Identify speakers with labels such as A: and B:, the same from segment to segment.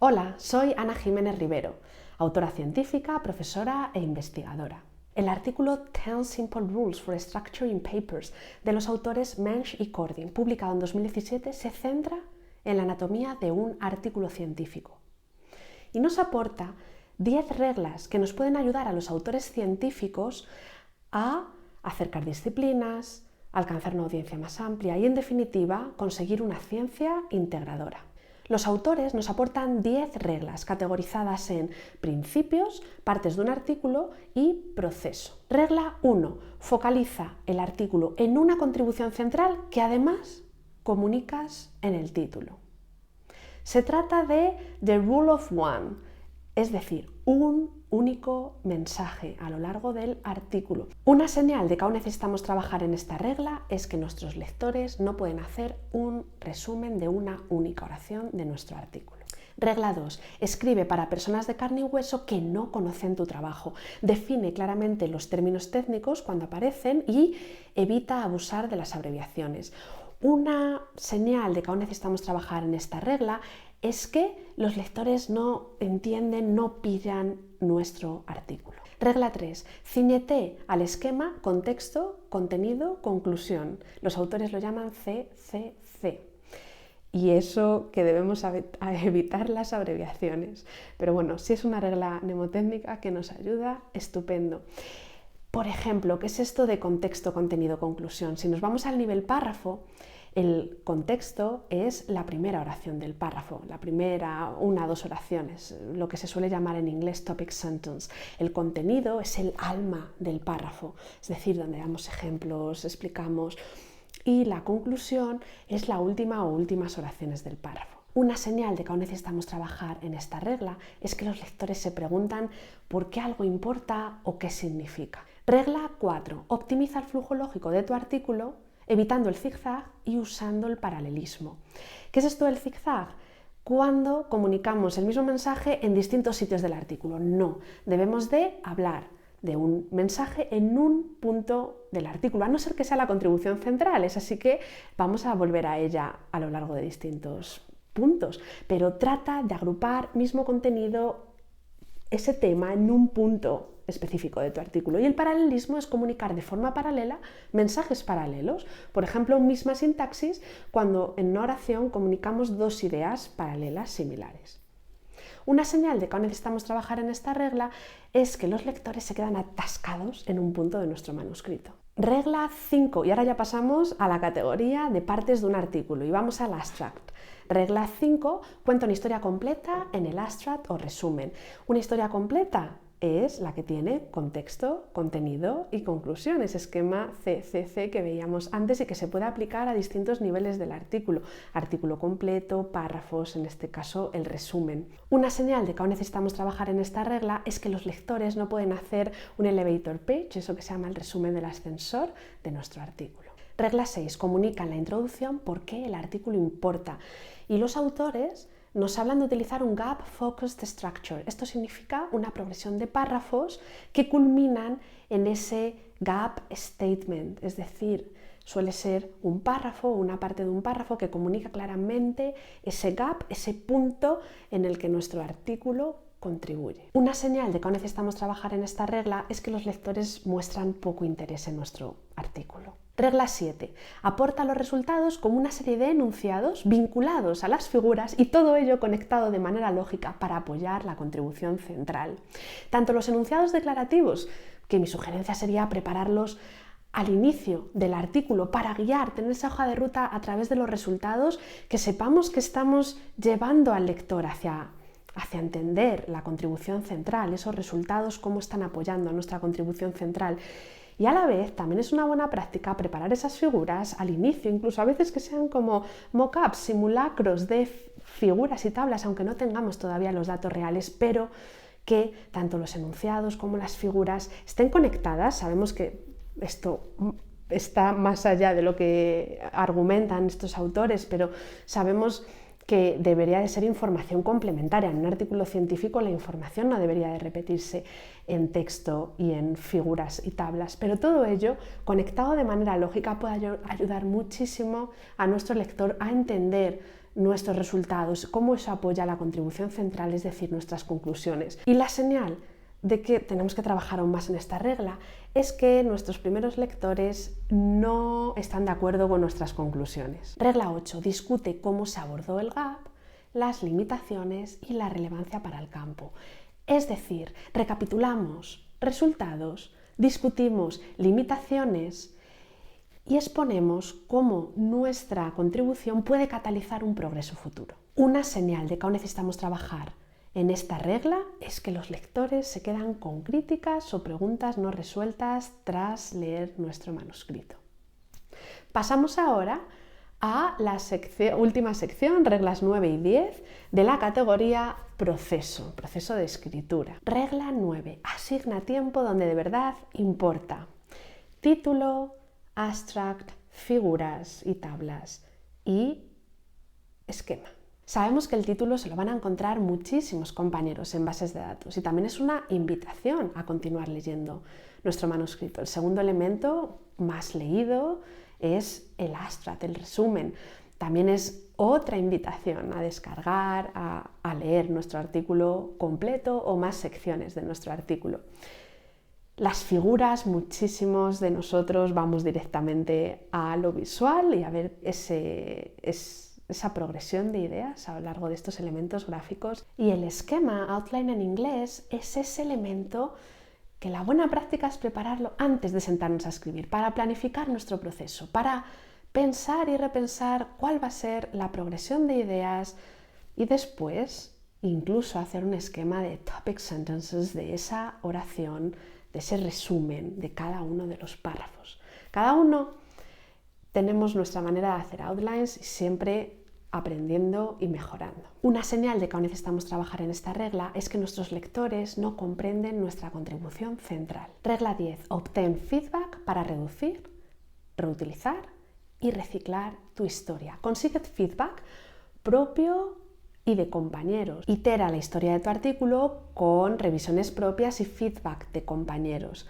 A: Hola, soy Ana Jiménez Rivero, autora científica, profesora e investigadora. El artículo 10 Simple Rules for Structuring Papers de los autores Mensch y Cordin, publicado en 2017, se centra en la anatomía de un artículo científico y nos aporta 10 reglas que nos pueden ayudar a los autores científicos a acercar disciplinas, alcanzar una audiencia más amplia y, en definitiva, conseguir una ciencia integradora. Los autores nos aportan 10 reglas categorizadas en principios, partes de un artículo y proceso. Regla 1. Focaliza el artículo en una contribución central que además comunicas en el título. Se trata de The Rule of One, es decir, un único mensaje a lo largo del artículo. Una señal de que aún necesitamos trabajar en esta regla es que nuestros lectores no pueden hacer un resumen de una única oración de nuestro artículo. Regla 2. Escribe para personas de carne y hueso que no conocen tu trabajo. Define claramente los términos técnicos cuando aparecen y evita abusar de las abreviaciones. Una señal de que aún necesitamos trabajar en esta regla es que los lectores no entienden, no pillan nuestro artículo. Regla 3. Cíñete al esquema contexto, contenido, conclusión. Los autores lo llaman CCC. Y eso que debemos evitar las abreviaciones. Pero bueno, si es una regla mnemotécnica que nos ayuda, estupendo. Por ejemplo, ¿qué es esto de contexto, contenido, conclusión? Si nos vamos al nivel párrafo, el contexto es la primera oración del párrafo, la primera, una o dos oraciones, lo que se suele llamar en inglés topic sentence. El contenido es el alma del párrafo, es decir, donde damos ejemplos, explicamos, y la conclusión es la última o últimas oraciones del párrafo. Una señal de que aún necesitamos trabajar en esta regla es que los lectores se preguntan por qué algo importa o qué significa. Regla 4. Optimiza el flujo lógico de tu artículo evitando el zigzag y usando el paralelismo. ¿Qué es esto del zigzag? Cuando comunicamos el mismo mensaje en distintos sitios del artículo. No, debemos de hablar de un mensaje en un punto del artículo, a no ser que sea la contribución central, es así que vamos a volver a ella a lo largo de distintos puntos, pero trata de agrupar mismo contenido, ese tema en un punto específico de tu artículo. Y el paralelismo es comunicar de forma paralela mensajes paralelos. Por ejemplo, misma sintaxis cuando en una oración comunicamos dos ideas paralelas similares. Una señal de que aún necesitamos trabajar en esta regla es que los lectores se quedan atascados en un punto de nuestro manuscrito. Regla 5, y ahora ya pasamos a la categoría de partes de un artículo y vamos al abstract. Regla 5, cuenta una historia completa en el abstract o resumen. Una historia completa es la que tiene contexto, contenido y conclusión, ese esquema CCC que veíamos antes y que se puede aplicar a distintos niveles del artículo. Artículo completo, párrafos, en este caso el resumen. Una señal de que aún necesitamos trabajar en esta regla es que los lectores no pueden hacer un elevator page, eso que se llama el resumen del ascensor de nuestro artículo. Regla 6. Comunica en la introducción por qué el artículo importa. Y los autores nos hablan de utilizar un Gap Focused Structure. Esto significa una progresión de párrafos que culminan en ese Gap Statement, es decir, suele ser un párrafo o una parte de un párrafo que comunica claramente ese gap, ese punto en el que nuestro artículo contribuye. Una señal de que aún necesitamos trabajar en esta regla es que los lectores muestran poco interés en nuestro artículo. Regla 7. Aporta los resultados como una serie de enunciados vinculados a las figuras y todo ello conectado de manera lógica para apoyar la contribución central. Tanto los enunciados declarativos, que mi sugerencia sería prepararlos al inicio del artículo para guiar, tener esa hoja de ruta a través de los resultados, que sepamos que estamos llevando al lector hacia entender la contribución central, esos resultados, cómo están apoyando a nuestra contribución central. Y a la vez también es una buena práctica preparar esas figuras al inicio, incluso a veces que sean como mock-ups, simulacros de figuras y tablas, aunque no tengamos todavía los datos reales, pero que tanto los enunciados como las figuras estén conectadas. Sabemos que esto está más allá de lo que argumentan estos autores, pero sabemos que debería de ser información complementaria. En un artículo científico la información no debería de repetirse en texto y en figuras y tablas, pero todo ello conectado de manera lógica puede ayudar muchísimo a nuestro lector a entender nuestros resultados, cómo eso apoya la contribución central, es decir, nuestras conclusiones. Y la señal de que tenemos que trabajar aún más en esta regla es que nuestros primeros lectores no están de acuerdo con nuestras conclusiones. Regla 8. Discute cómo se abordó el gap, las limitaciones y la relevancia para el campo. Es decir, recapitulamos resultados, discutimos limitaciones y exponemos cómo nuestra contribución puede catalizar un progreso futuro. Una señal de que aún necesitamos trabajar en esta regla es que los lectores se quedan con críticas o preguntas no resueltas tras leer nuestro manuscrito. Pasamos ahora a la última sección, reglas 9 y 10, de la categoría proceso de escritura. Regla 9. Asigna tiempo donde de verdad importa. Título, abstract, figuras y tablas y esquema. Sabemos que el título se lo van a encontrar muchísimos compañeros en bases de datos y también es una invitación a continuar leyendo nuestro manuscrito. El segundo elemento más leído es el abstract, el resumen. También es otra invitación a descargar, a leer nuestro artículo completo o más secciones de nuestro artículo. Las figuras, muchísimos de nosotros vamos directamente a lo visual y a ver esa progresión de ideas a lo largo de estos elementos gráficos. Y el esquema, outline en inglés, es ese elemento que la buena práctica es prepararlo antes de sentarnos a escribir, para planificar nuestro proceso, para pensar y repensar cuál va a ser la progresión de ideas y después incluso hacer un esquema de topic sentences de esa oración, de ese resumen de cada uno de los párrafos. Cada uno tenemos nuestra manera de hacer outlines y siempre aprendiendo y mejorando. Una señal de que aún necesitamos trabajar en esta regla es que nuestros lectores no comprenden nuestra contribución central. Regla 10. Obtén feedback para reducir, reutilizar y reciclar tu historia. Consigue feedback propio y de compañeros. Itera la historia de tu artículo con revisiones propias y feedback de compañeros.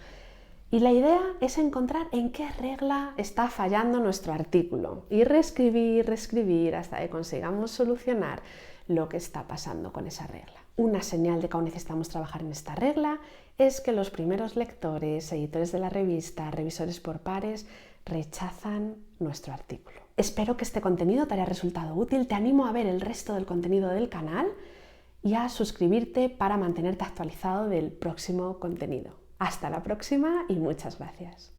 A: Y la idea es encontrar en qué regla está fallando nuestro artículo y reescribir hasta que consigamos solucionar lo que está pasando con esa regla. Una señal de que aún necesitamos trabajar en esta regla es que los primeros lectores, editores de la revista, revisores por pares, rechazan nuestro artículo. Espero que este contenido te haya resultado útil. Te animo a ver el resto del contenido del canal y a suscribirte para mantenerte actualizado del próximo contenido. Hasta la próxima y muchas gracias.